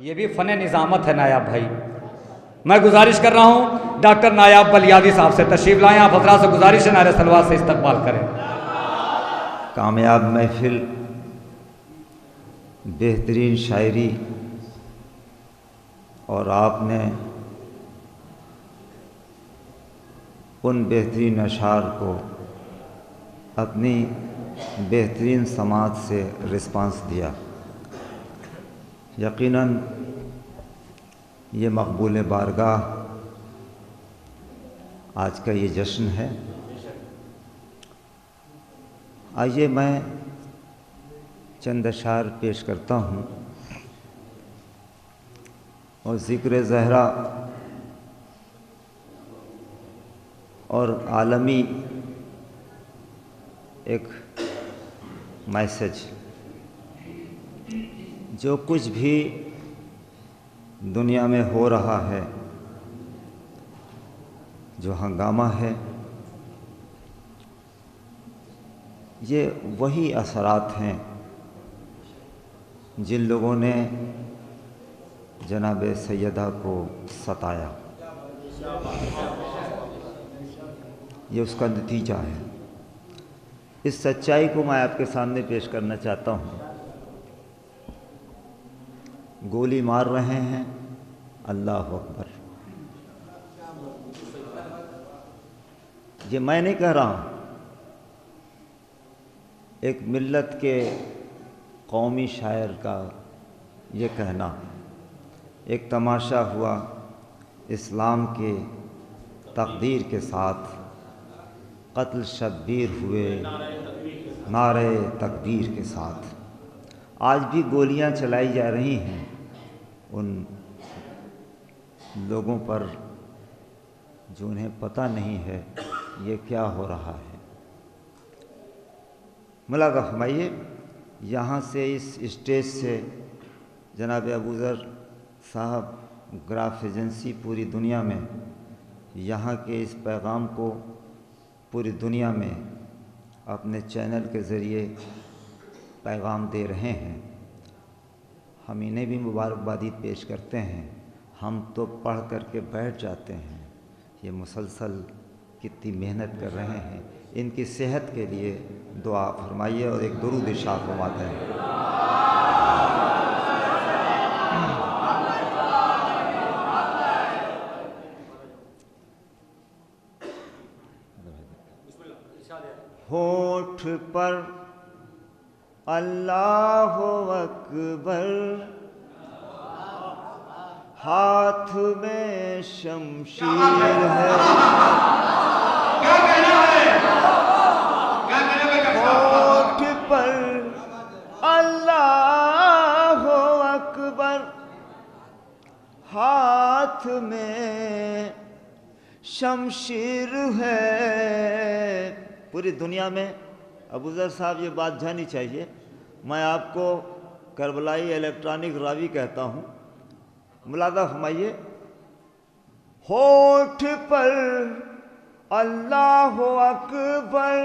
یہ بھی فن نظامت ہے نایاب بھائی. میں گزارش کر رہا ہوں ڈاکٹر نایاب بلیادی صاحب سے تشریف لائیں. آپ حضرات سے گزارش ہے نعرہ صلوات سے استقبال کریں. کامیاب محفل، بہترین شاعری، اور آپ نے ان بہترین اشعار کو اپنی بہترین سماعت سے رسپانس دیا. یقیناً یہ مقبول بارگاہ آج کا یہ جشن ہے. آئیے میں چند اشعار پیش کرتا ہوں اور ذکر زہرا اور عالمی ایک میسج. جو کچھ بھی دنیا میں ہو رہا ہے، جو ہنگامہ ہے، یہ وہی اثرات ہیں جن لوگوں نے جناب سیدہ کو ستایا. یہ اس کا نتیجہ ہے. اس سچائی کو میں آپ کے سامنے پیش کرنا چاہتا ہوں. گولی مار رہے ہیں، اللہ اکبر. یہ میں نہیں کہہ رہا ہوں، ایک ملت کے قومی شاعر کا یہ کہنا. ایک تماشا ہوا اسلام کے تقدیر کے ساتھ، قتل شبیر ہوئے نعرہ تکبیر کے ساتھ. آج بھی گولیاں چلائی جا رہی ہیں ان لوگوں پر جو انہیں پتہ نہیں ہے یہ کیا ہو رہا ہے. ملاحظہ فرمائیے، یہاں سے اس اسٹیج سے جناب ابوذر صاحب گراف ایجنسی پوری دنیا میں یہاں کے اس پیغام کو پوری دنیا میں اپنے چینل کے ذریعے پیغام دے رہے ہیں. ہم انہیں بھی مبارکبادی پیش کرتے ہیں. ہم تو پڑھ کر کے بیٹھ جاتے ہیں. یہ مسلسل کتنی محنت کر رہے ہیں. ان کی صحت کے لیے دعا فرمائیے اور ایک درود شاہ فرماتے ہیں. ہونٹ پر اللہ اکبر، ہاتھ میں شمشیر ہے. ہونٹ پر اللہ اکبر، ہاتھ میں شمشیر ہے. پوری دنیا میں ابوذر صاحب یہ بات جانی چاہیے، میں آپ کو کربلائی الیکٹرانک راوی کہتا ہوں. ملاحظہ فرمائیے، ہونٹ پر اللہ اکبر،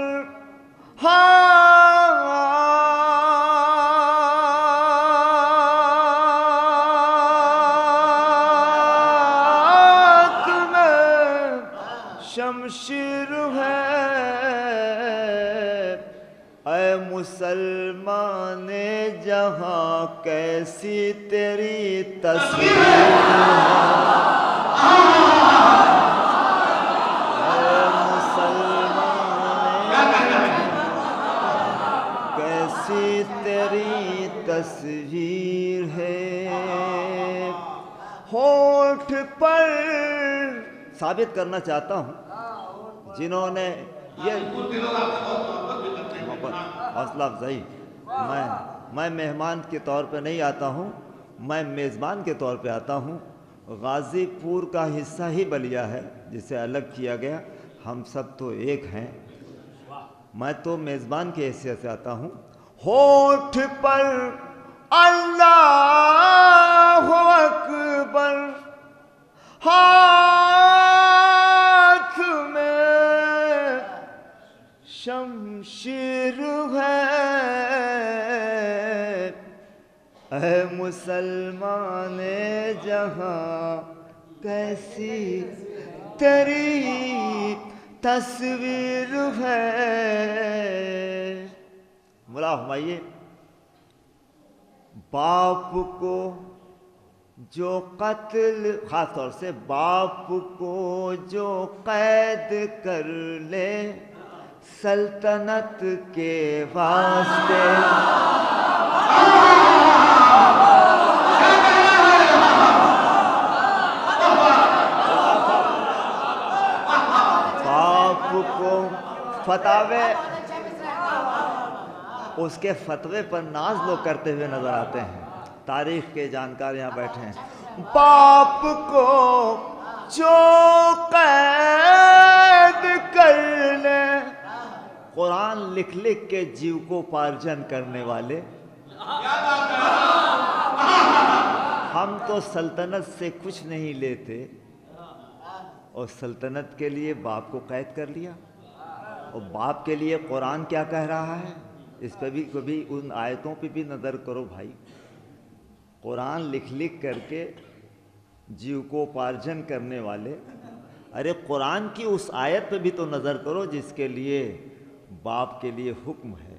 ہاتھ میں شمشیر ہے. اے مسلمان جہاں کیسی تیری تصویر ہے. اے مسلمان کیسی تیری تصویر ہے. ہونٹ پر ثابت کرنا چاہتا ہوں جنہوں نے یہ حوصلہ افزائی. میں مہمان کے طور پہ نہیں آتا ہوں، میں میزبان کے طور پہ آتا ہوں. غازی پور کا حصہ ہی بلیا ہے جسے الگ کیا گیا. ہم سب تو ایک ہیں. میں تو میزبان کی حیثیت سے آتا ہوں. ہونٹ پر اللہ اکبر، ہاتھ میں شمشیر ہے. اے مسلمان جہاں کیسی تیری تصویر ہے. مولا فرمائیے باپ کو جو قتل، خاص طور سے باپ کو جو قید کر لے سلطنت کے واسطے، باپ کو فتوے، اس کے فتوے پر ناز لوگ کرتے ہوئے نظر آتے ہیں. تاریخ کے جانکار یہاں بیٹھے ہیں. باپ کو جو قید کر لے، قرآن لکھ لکھ کے جیو کو پارجن کرنے والے. ہم تو سلطنت سے کچھ نہیں لیتے اور سلطنت کے لیے باپ کو قید کر لیا. اور باپ کے لیے قرآن کیا کہہ رہا ہے، اس پہ بھی کبھی ان آیتوں پہ بھی نظر کرو بھائی. قرآن لکھ لکھ کر کے جیو کو پارجن کرنے والے، ارے قرآن کی اس آیت پہ بھی تو نظر کرو جس کے لیے باپ کے لیے حکم ہے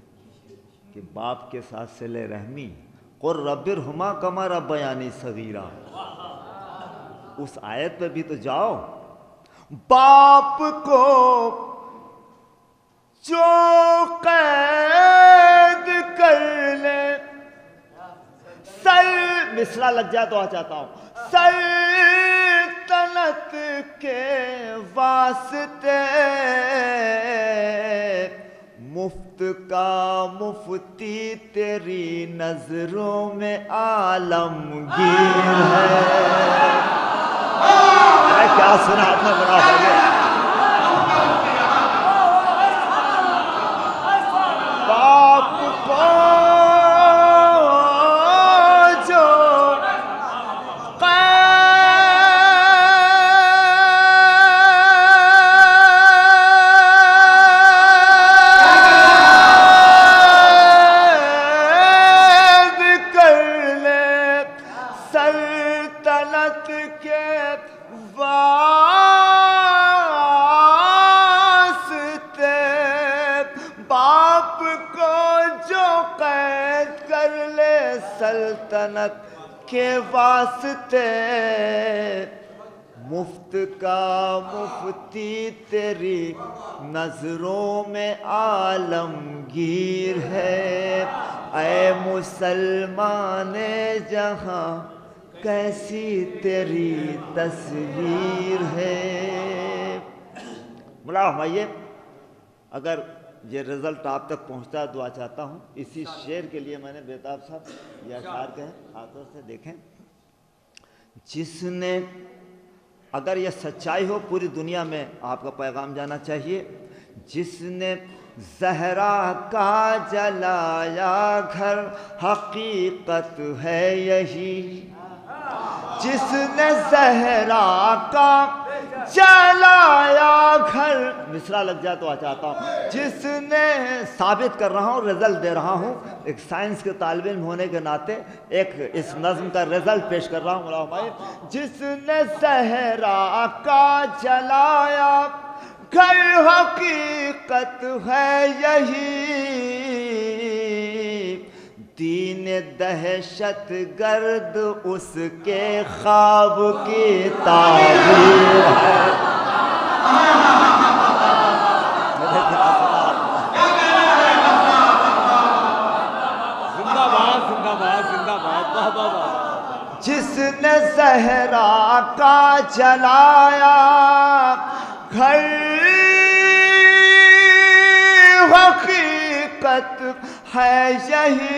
کہ باپ کے ساتھ صلہ رحمی. قل رب ارحمہما کما ربیانی صغیرا. اس آیت پہ بھی تو جاؤ. باپ کو جو قید کر لے، مصرع لگ جائے تو آ چاہتا ہوں. سلطنت کے واسطے مفت کا مفتی تیری نظروں میں عالمگیر ہے. کیا سنا آپ نے، بڑا ہو گیا. باپ کو سلطنت کے واسطے مفت کا مفتی تیری نظروں میں عالمگیر ہے. اے مسلمان جہاں کیسی تیری تصویر ہے. مولا فرمائیے اگر یہ رزلٹ آپ تک پہنچتا ہے دعا چاہتا ہوں. اسی شعر کے لیے میں نے بیتاب صاحب یہ اشعار کہیں ہاتھوں سے دیکھیں. جس نے، اگر یہ سچائی ہو پوری دنیا میں آپ کا پیغام جانا چاہیے. جس نے زہرا کا جلایا گھر حقیقت ہے یہی. جس نے زہرا کا جلایا گھر، مصرع لگ جائے تو آ چاہتا ہوں. جس نے، ثابت کر رہا ہوں، رزلٹ دے رہا ہوں، ایک سائنس کے طالب علم ہونے کے ناطے ایک اس نظم کا رزلٹ پیش کر رہا ہوں. مولا فرمائے جس نے زہرا کا جلایا گھر حقیقت ہے یہی. دین دہشت گرد اس کے خواب کی تعبیر ہے. جس نے زہرا کا جلایا گھر حقیقت ہے یہی.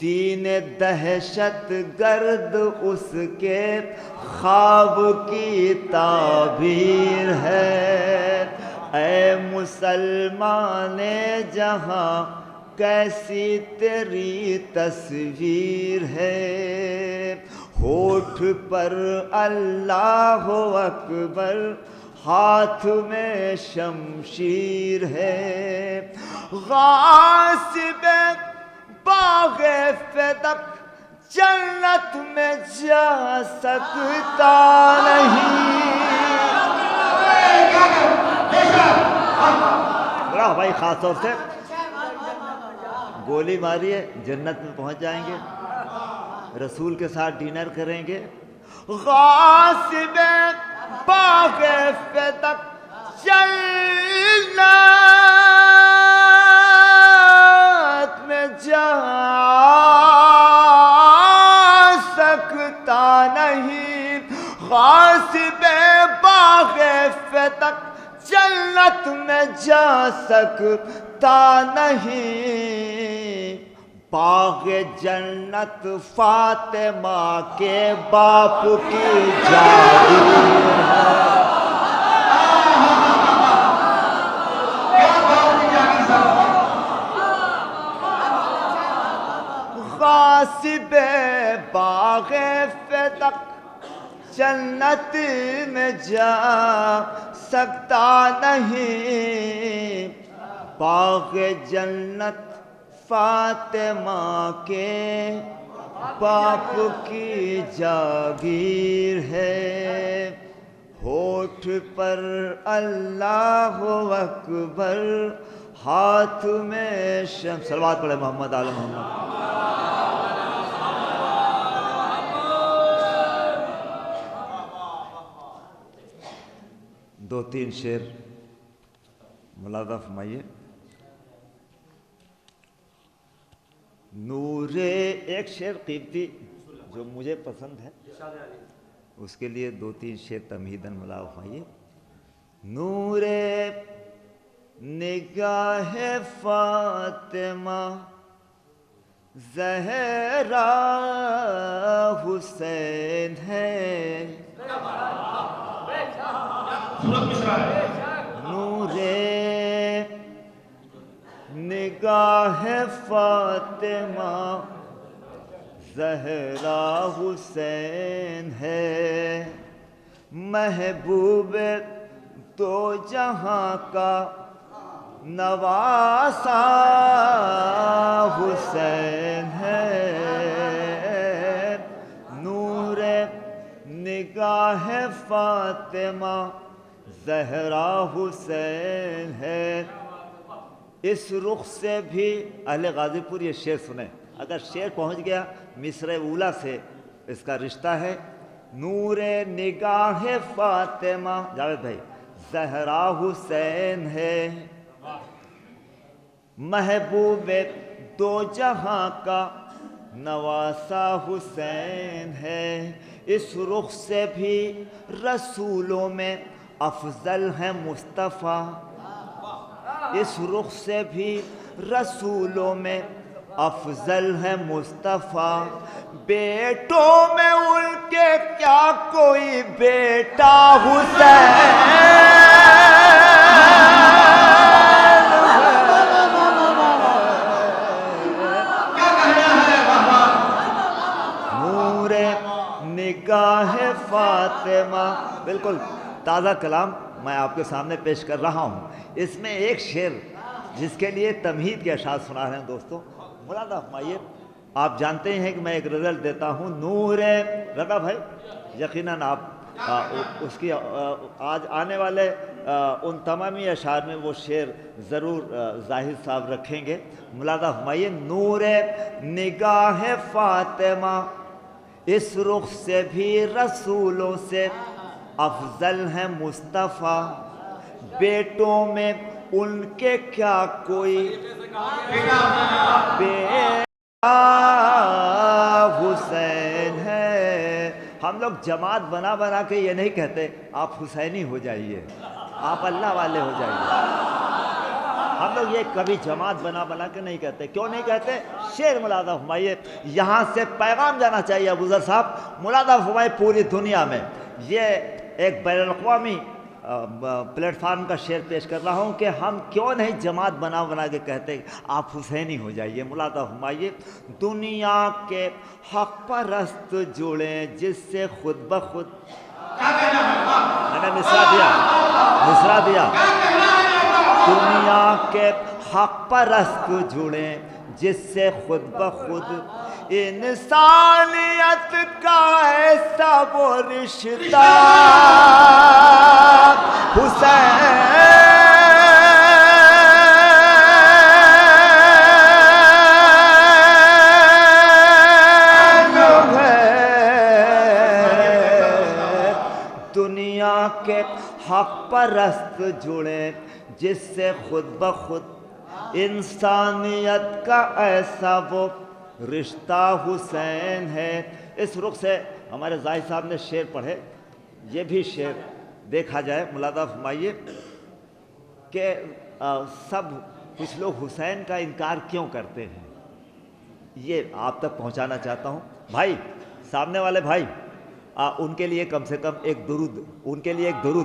دین دہشت گرد اس کے خواب کی تعبیر ہے. اے مسلمان جہاں کیسی تیری تصویر ہے. ہونٹ پر اللہ اکبر، ہاتھ میں شمشیر ہے. غاصب باغ فدق جنت میں جا سکتا نہیں. برا بھائی خاص طور سے گولی ماری ہے, جنت میں پہنچ جائیں گے, رسول کے ساتھ ڈنر کریں گے. غاصب باغ فدق جنت میں جا سکتا نہیں. غاصب باغ فدق جنت میں جا سکتا نہیں. باغ جنت فاطمہ کے باپ کی جاگیر ہے. غاصب باغ فدق جنت میں جا سکتا نہیں. باغ جنت فاطمہ کے باپ کی جاگیر ہے. ہونٹ پر اللہ اکبر, ہاتھ میں شمع. صلوات پڑھے محمد آل محمد. دو تین شعر ملاحظہ فرمائیے. نور, ایک شعر قیمتی جو مجھے پسند ہے, اس کے لیے دو تین شعر تمہیداً ملاحظہ فرمائیے. نور نگاہ فاطمہ زہرا حسین ہے. نور نگاہ فاطمہ زہرا حسین ہے. محبوب دو جہاں کا نواسا حسین ہے. نور نگاہ فاطمہ زہرا حسین ہے. اس رخ سے بھی اہل غازی پور یہ شعر سنیں. اگر شعر پہنچ گیا مصرع اولیٰ سے اس کا رشتہ ہے. نور نگاہ فاطمہ, جاوید بھائی, زہرا حسین ہے. محبوب دو جہاں کا نواسا حسین ہے. اس رخ سے بھی رسولوں میں افضل ہے مصطفیٰ. اس رخ سے بھی رسولوں میں افضل ہے مصطفیٰ. بیٹوں میں ان کے کیا کوئی بیٹا حسین. نور نگاہ فاطمہ, بالکل تازہ کلام میں آپ کے سامنے پیش کر رہا ہوں. اس میں ایک شعر جس کے لیے تمہید کے اشعار سنا رہے ہیں دوستوں, ملاحظہ فرمائیے. آپ جانتے ہیں کہ میں ایک رزلٹ دیتا ہوں. نور رضا بھائی, یقیناً آپ اس کی آج آنے والے ان تمامی اشعار میں وہ شعر ضرور زاہد صاحب رکھیں گے. ملاحظہ فرمائیے. نور نگاہ فاطمہ اس رخ سے بھی رسولوں سے افضل ہے مصطفیٰ. بیٹوں میں ان کے کیا کوئی بیٹا حسین ہے. ہم لوگ جماعت بنا بنا کے یہ نہیں کہتے آپ حسینی ہو جائیے, آپ اللہ والے ہو جائیے. ہم لوگ یہ کبھی جماعت بنا بنا کے نہیں کہتے. کیوں نہیں کہتے؟ شعر ملاحظہ فرمائیے. یہاں سے پیغام جانا چاہیے ابوذر صاحب. ملاحظہ فرمائیے, پوری دنیا میں یہ ایک بین الاقوامی پلیٹ فارم کا شعر پیش کر رہا ہوں کہ ہم کیوں نہیں جماعت بنا بنا کے کہتے آپ حسینی ہو جائیے. ملاحظہ فرمائیے. دنیا کے حق پرست جڑیں جس سے خود بخود, میں نے مصرع دیا. دنیا کے حق پرست جڑیں جس سے خود بخود انسانیت کا ایسا وہ رشتہ دنیا کے حق پرست جڑے جس سے خود بخود انسانیت کا ایسا وہ رشتہ حسین ہے. اس رخ سے ہمارے زاہد صاحب نے شعر پڑھے. یہ بھی شعر دیکھا جائے ملاحظہ فرمائیے کہ سب کچھ لوگ حسین کا انکار کیوں کرتے ہیں. یہ آپ تک پہنچانا چاہتا ہوں. بھائی سامنے والے بھائی ان کے لیے کم سے کم ایک درود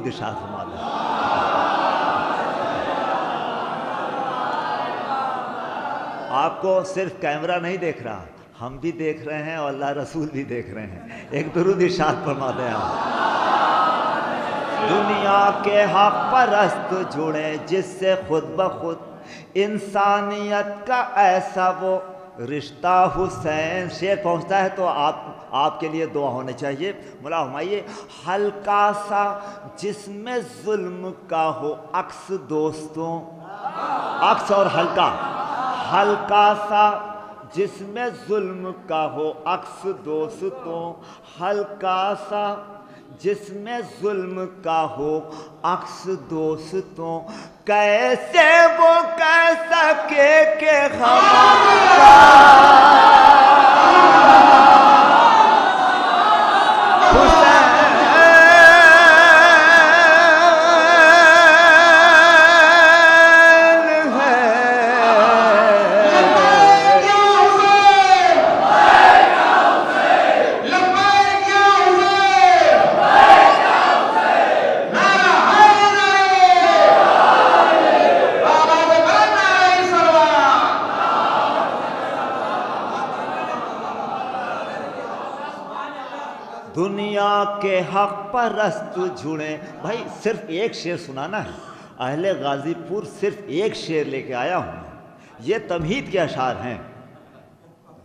ارشاد فرما دیں. آپ کو صرف کیمرہ نہیں دیکھ رہا, ہم بھی دیکھ رہے ہیں اور اللہ رسول بھی دیکھ رہے ہیں. ایک درود ارشاد فرما دیں آپ. دنیا کے حق پرست جڑے جس سے خود بخود انسانیت کا ایسا وہ رشتہ حسین. شعر پہنچتا ہے تو آپ کے لیے دعا ہونے چاہیے. مولا ہمائیے ہلکا سا جس میں ظلم کا ہو عکس دوستوں, عکس اور ہلکا سا جس میں ظلم کا ہو عکس دوستوں, ہلکا سا جس میں ظلم کا ہو عکس دوستوں, کیسے وہ کہہ سکے کہ دنیا کے حق پرست جڑے. بھائی صرف ایک شعر سنانا ہے. اہل غازی پور صرف ایک شعر لے کے آیا ہوں. یہ تمہید کے اشعار ہیں.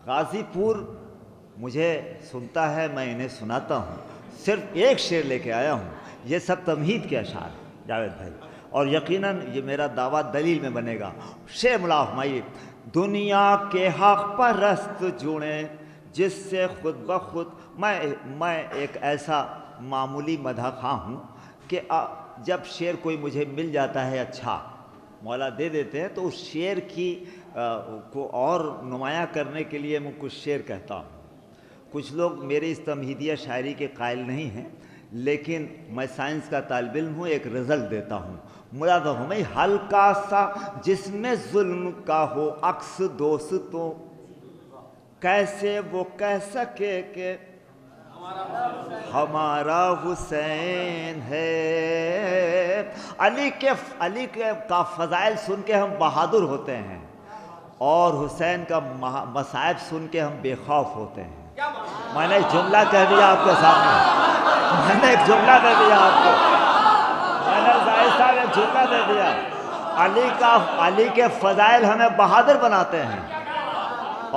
غازی پور مجھے سنتا ہے, میں انہیں سناتا ہوں. صرف ایک شعر لے کے آیا ہوں. یہ سب تمہید کے اشعار ہیں جاوید بھائی, اور یقیناً یہ میرا دعویٰ دلیل میں بنے گا. شعر ملا فرمائیے. دنیا کے حق پرست جڑے جس سے خود بخود. میں ایک ایسا معمولی مدح خواہ ہوں کہ جب شعر کوئی مجھے مل جاتا ہے اچھا, مولا دے دیتے ہیں, تو اس شعر کی کو اور نمایاں کرنے کے لیے میں کچھ شعر کہتا ہوں. کچھ لوگ میرے اس تمہیدیہ شاعری کے قائل نہیں ہیں, لیکن میں سائنس کا طالب علم ہوں, ایک رزلٹ دیتا ہوں. مراد ہمیں ہلکا سا جس میں ظلم کا ہو عکس دوستوں, کیسے وہ کہہ سکے کہ ہمارا حسین ہے. علی کے کا فضائل سن کے ہم بہادر ہوتے ہیں, اور حسین کا مصائب سن کے ہم بے خوف ہوتے ہیں. میں نے ایک جملہ کہہ دیا آپ کے سامنے, میں نے ایک جملہ دے دیا آپ کو, میں نے زاہد صاحب ایک جملہ دے دیا. علی کے فضائل ہمیں بہادر بناتے ہیں,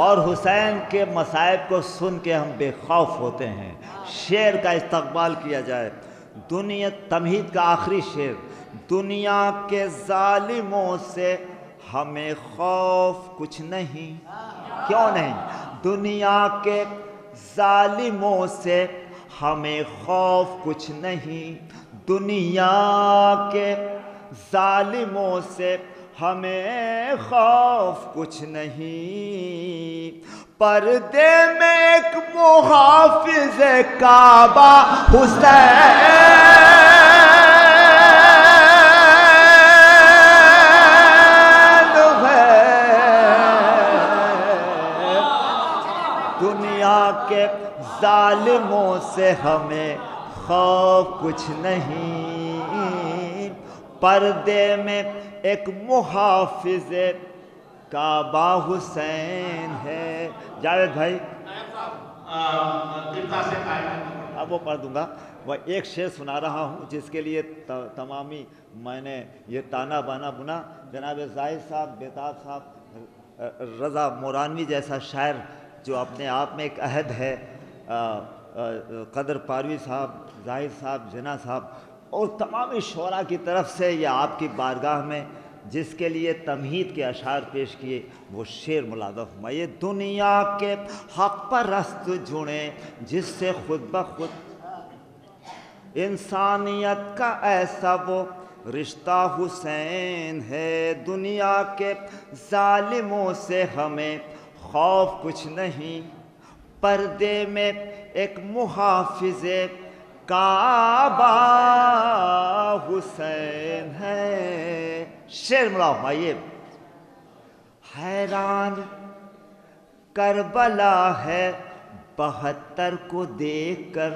اور حسین کے مصائب کو سن کے ہم بے خوف ہوتے ہیں. شعر کا استقبال کیا جائے. دنیا تمہید کا آخری شعر. دنیا کے ظالموں سے ہمیں خوف کچھ نہیں. کیوں نہیں؟ دنیا کے ظالموں سے ہمیں خوف کچھ نہیں. دنیا کے ظالموں سے ہمیں خوف کچھ نہیں. پردے میں ایک محافظ کعبہ حسین ہے. دنیا کے ظالموں سے ہمیں خوف کچھ نہیں. پردے میں ایک محافظ کعبہ حسین ہے. جاوید بھائی اب وہ پڑھ دوں گا. وہ ایک شعر سنا رہا ہوں جس کے لیے تمامی میں نے یہ تانا بانا بنا. جناب زاہد صاحب, بیتاب صاحب, رضا مورانوی جیسا شاعر جو اپنے آپ میں ایک عہد ہے، قدر پاروی صاحب، ظاہر صاحب، جناح صاحب اور تمام شعراء کی طرف سے یہ آپ کی بارگاہ میں جس کے لیے تمہید کے اشعار پیش کیے وہ شعر ملازم فرمائیے۔ دنیا کے حق پرست جڑیں جس سے خود بخود انسانیت کا ایسا وہ رشتہ حسین ہے، دنیا کے ظالموں سے ہمیں خوف کچھ نہیں، پردے میں ایک محافظ کعبہ حسین ہے۔ شعر ملاؤ فرمائیے۔ حیران کربلا ہے 72 کو دیکھ کر،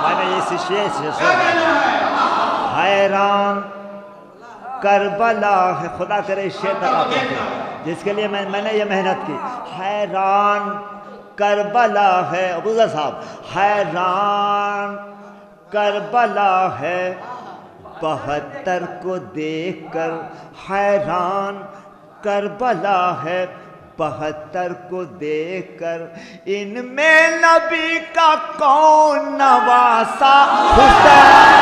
میں نے یہ شعر حیران کربلا ہے، خدا کرے شعر تک آپ جس کے لیے میں نے یہ محنت کی۔ حیران کربلا ہے، ابوذر صاحب، حیران کربلا ہے 72 کو دیکھ کر، حیران کربلا ہے 72 کو دیکھ کر، ان میں نبی کا کون نواسا حسین۔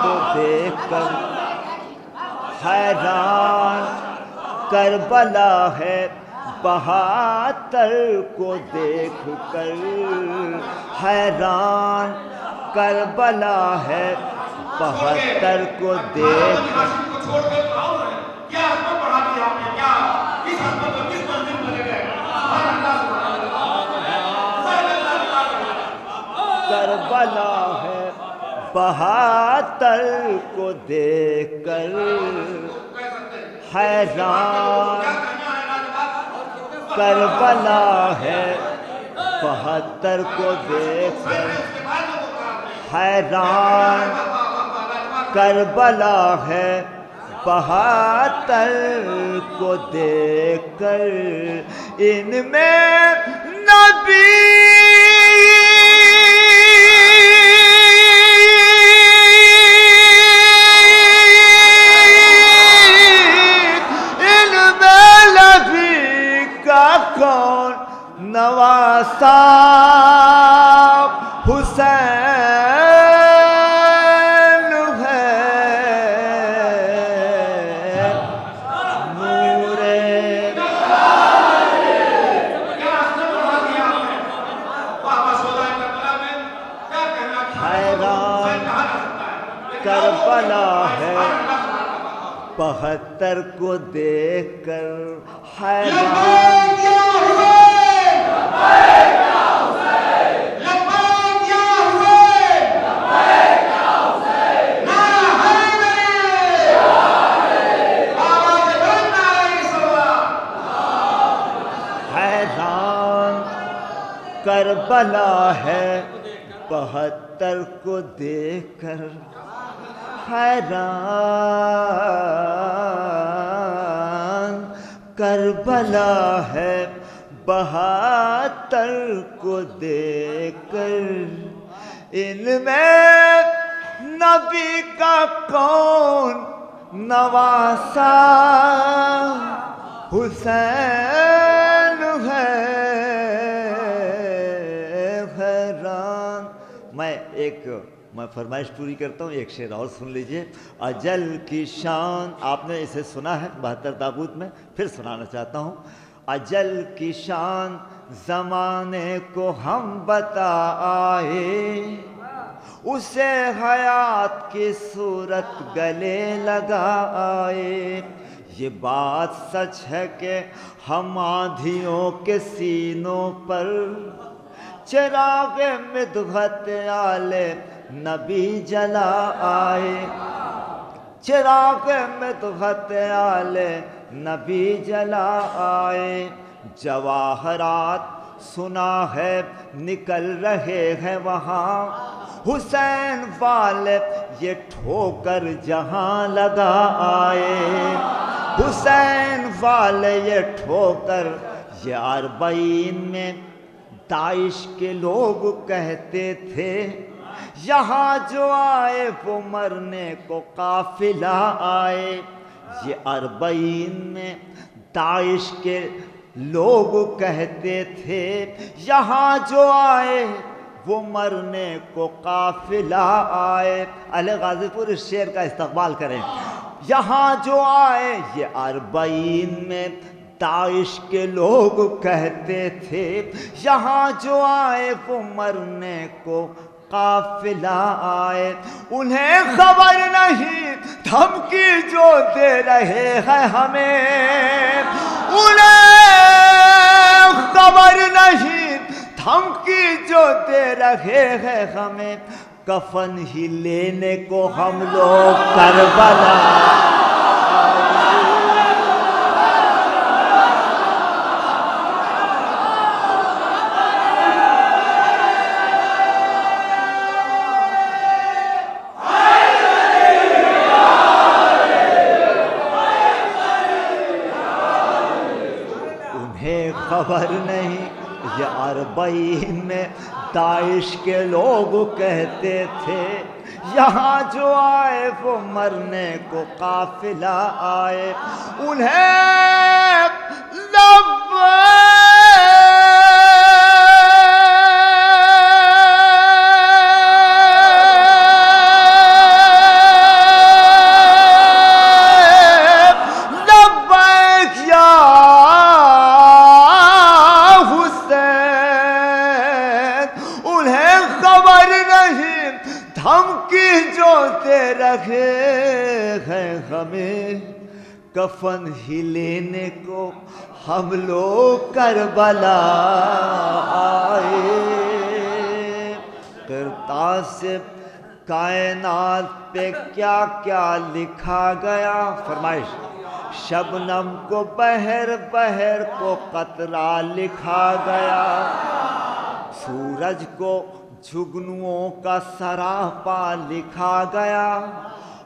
کو دیکھ کر حیران کربلا ہے 72 کو دیکھ کر، حیران کربلا ہے 72 کو دیکھ کر، کربلا ہے 72 کو دیکھ کر، حیران کربلا ہے 72 کو دیکھ کر، حیران کربلا ہے 72 کو دیکھ کر، ان میں نبی کون نواسا حسین ہے، نور حیران کربلا ہے 72 کو دیکھ کر، حیران کربلا ہے 72 کو دیکھ کر، حیران کربلا ہے 72 کو دیکھ کر، ان میں نبی کا کون نواسا حسین ہے، حیران۔ میں فرمائش پوری کرتا ہوں، ایک شعر اور سن لیجئے۔ اجل کی شان، آپ نے اسے سنا ہے 72 تابوت میں، پھر سنانا چاہتا ہوں۔ اجل کی شان زمانے کو ہم بتا آئے، اسے حیات کی صورت گلے لگا آئے، یہ بات سچ ہے کہ ہم آندھیوں کے سینوں پر چراغ مدحت آل نبی جلا آئے، چراغ مدحت آل نبی جلا آئے، جواہرات سنا ہے نکل رہے ہیں وہاں حسین والے یہ ٹھوکر جہاں لگا آئے حسین والے یہ ٹھوکر یہ اربعین میں داعش کے لوگ کہتے تھے یہاں جو آئے وہ مرنے کو قافلہ آئے یہ اربعین میں داعش کے لوگ کہتے تھے یہاں جو آئے وہ مرنے کو قافلہ آئے اہل غازی پور اس شعر کا استقبال کریں یہاں جو آئے یہ اربعین میں داعش کے لوگ کہتے تھے یہاں جو آئے وہ مرنے کو قافلہ آئے انہیں خبر نہیں دھمکی جو دے رہے ہیں ہمیں انہیں خبر نہیں دھمکی جو دے رہے ہیں ہمیں کفن ہی لینے کو ہم لوگ کربلا خبر نہیں یہ اربعین میں داعش کے لوگ کہتے تھے یہاں جو آئے وہ مرنے کو قافلہ آئے انہیں دھمکی جو دے رہے ہیں ہمیں کفن ہی لینے کو ہم لوگ کربلا آئے کرتاس سے کائنات پہ کیا کیا لکھا گیا فرمائش شبنم کو بہر بہر کو قطرہ لکھا گیا سورج کو جگنوؤں کا سراپا لکھا گیا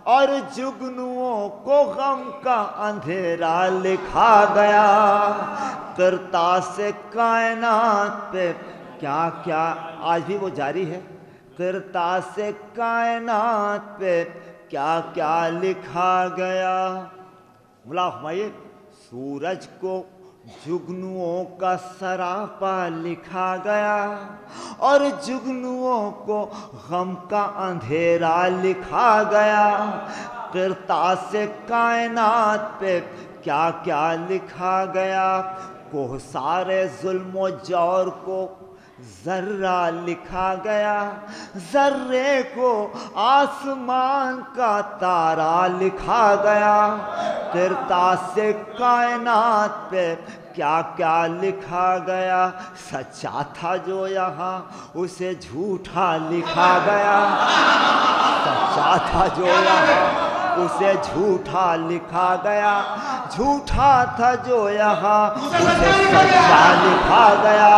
اور جگنوؤں کو غم کا اندھیرا لکھا گیا کرتاس کائنات پہ کیا کیا آج بھی وہ جاری ہے کرتاس کائنات پہ کیا کیا لکھا گیا ملا فرمائیے سورج کو جگنوؤں کا سراپا لکھا گیا اور جگنوؤں کو غم کا اندھیرا لکھا گیا کرتاس کائنات پہ کیا کیا لکھا گیا کوہسار ظلم و جور کو ذرہ لکھا گیا ذرے کو آسمان کا تارا لکھا گیا کرتاس کائنات پہ کیا کیا لکھا گیا سچا تھا جو یہاں اسے جھوٹا لکھا گیا سچا تھا جو یہاں اسے جھوٹا لکھا گیا جھوٹا تھا جو یہاں اسے سچا لکھا گیا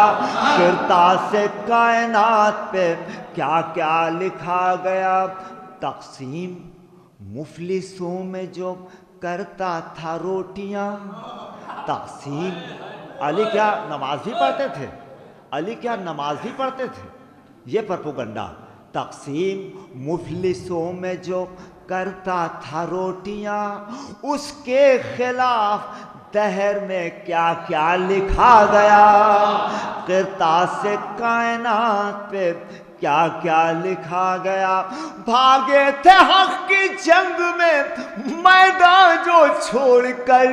کرتاس کائنات پہ کیا کیا لکھا گیا تقسیم مفلسوں میں جو کرتا تھا روٹیاں تقسیم علی کیا نماز بھی پڑھتے تھے علی کیا نماز بھی پڑھتے تھے یہ پروپیگنڈا تقسیم مفلسوں میں جو کرتا تھا روٹیاں اس کے خلاف دہر میں کیا کیا لکھا گیا کرتاس کائنات پہ کیا کیا لکھا گیا بھاگے تھے حق کی جنگ میں میدان جو چھوڑ کر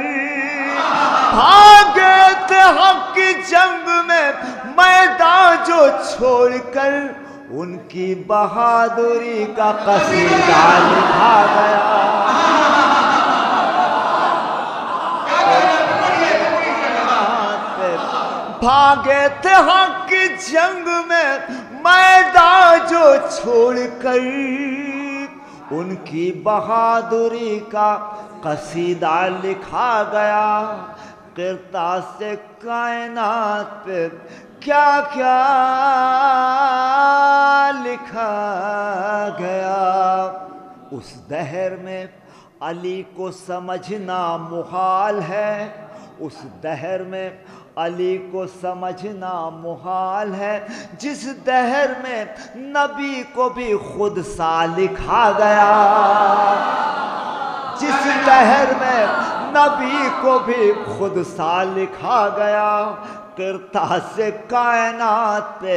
بھاگے تھے حق کی جنگ میں میدان جو چھوڑ کر ان کی بہادری کا قصیدہ لکھا گیا بھاگے تھے حق کی جنگ میں میدان جو چھوڑ کر ان کی بہادری کا قصیدہ لکھا گیا کرتاس کائنات پہ کیا کیا لکھا گیا، اس دہر میں علی کو سمجھنا محال ہے، اس دہر میں علی کو سمجھنا محال ہے، جس دہر میں نبی کو بھی خود سا لکھا گیا، جس دہر میں نبی کو بھی خود سا لکھا گیا، کرتاس کائنات پہ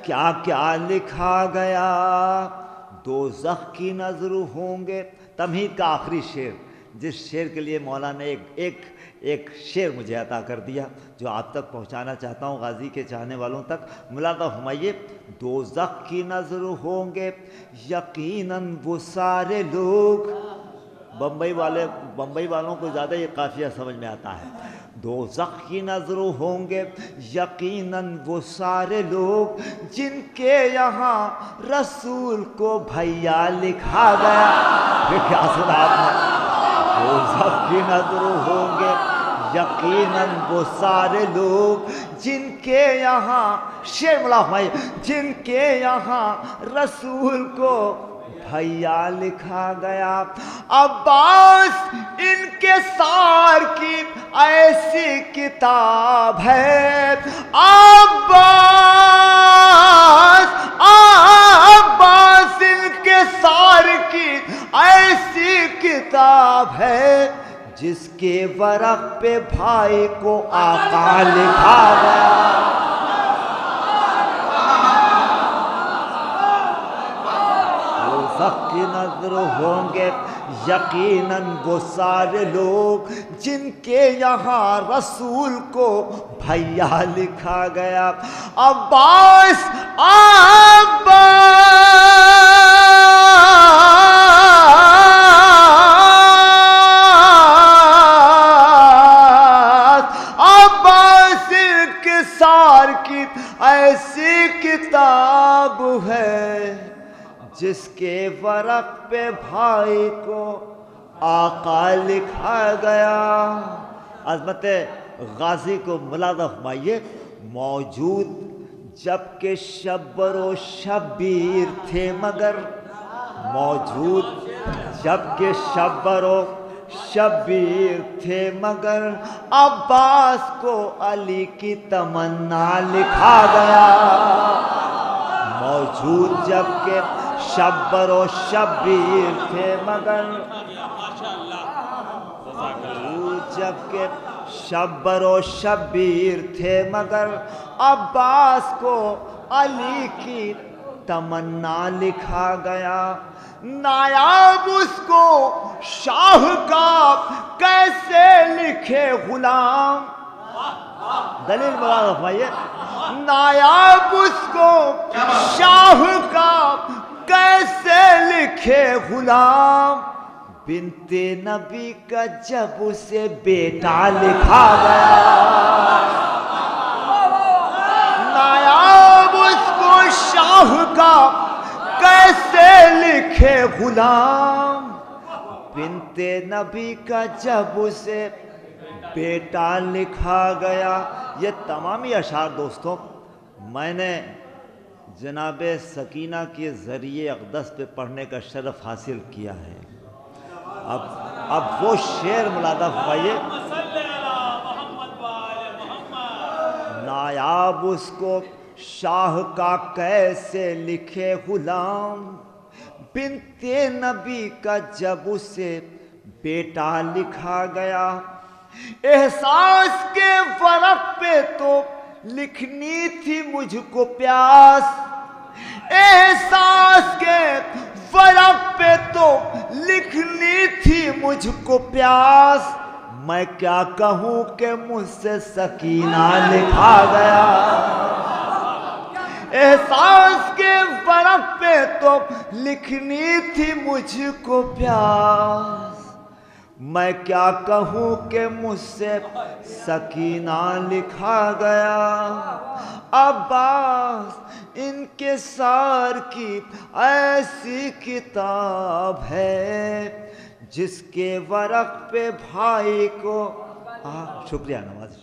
کیا کیا لکھا گیا۔ دوزخ کی نظر ہوں گے، تمہید کا آخری شعر، جس شعر کے لیے مولانا نے ایک شعر مجھے عطا کر دیا جو آپ تک پہنچانا چاہتا ہوں غازی کے چاہنے والوں تک۔ ملاحظہ فرمائیے، دوزخ کی نظر ہوں گے یقیناً وہ سارے لوگ، بمبئی والوں کو زیادہ یہ قافیہ سمجھ میں آتا ہے، دوزخ کی نظر ہوں گے یقیناً وہ سارے لوگ جن کے یہاں رسول کو بھیا لکھا گیا۔ یہ کیا سنا آپ نے؟ دوزخ کی نظر ہوں گے یقیناً وہ سارے لوگ جن کے یہاں، شعر ملاحظہ، جن کے یہاں رسول کو بھیا لکھا گیا۔ عباس انکسار کی ایسی کتاب ہے، عباس انکسار کی ایسی کتاب ہے، جس کے ورق پہ بھائی کو آقا لکھا گیا۔ دوزخ کی نظر ہوں گے یقیناً وہ سارے لوگ جن کے یہاں رسول کو بھیا لکھا گیا۔ عباس انکسار کی ایسی کتاب ہے، جس کے ورق پہ بھائی کو آقا لکھا گیا۔ عظمت غازی کو ملاحظہ فرمائیے، موجود جب کہ شبر و شبیر تھے مگر، موجود جب کہ شبر و شبیر تھے مگر، عباس کو علی کی تمنا لکھا گیا۔ موجود جب کہ شبر و شبیر تھے مگر، موجود جب کہ شبر و شبیر تھے مگر، عباس کو علی کی تمنا لکھا گیا۔ نایاب اس کو شاہ کا کیسے لکھے غلام، دلیل ملاحظہ فرمائیے، نایاب اس کو شاہ کا کیسے لکھے غلام، بنت نبی کا جب اسے بیٹا لکھا گیا۔ نایاب اس کو شاہ کا کیسے لکھے غلام، بنت نبی کا جب اسے بیٹا لکھا گیا۔ یہ تمامی اشعار دوستوں میں نے جناب سکینہ کے ذریعے اقدس پہ پڑھنے کا شرف حاصل کیا ہے۔ اب وہ شعر ملاحظہ فرمائیے، نایاب اس کو شاہ کا کیسے لکھے غلام، بنت نبی کا جب اسے بیٹا لکھا گیا۔ احساس کے ورق پہ تو لکھنی تھی مجھ کو پیاس، احساس کے ورق پہ تو لکھنی تھی مجھ کو پیاس، میں کیا کہوں کہ مجھ سے سکینہ لکھا گیا۔ احساس کے ورق پہ تو لکھنی تھی مجھ کو پیاس، میں کیا کہوں کہ مجھ سے سکینہ لکھا گیا۔ عباس انکسار کی ایسی کتاب ہے، جس کے ورق پہ بھائی کو شکریہ نواز۔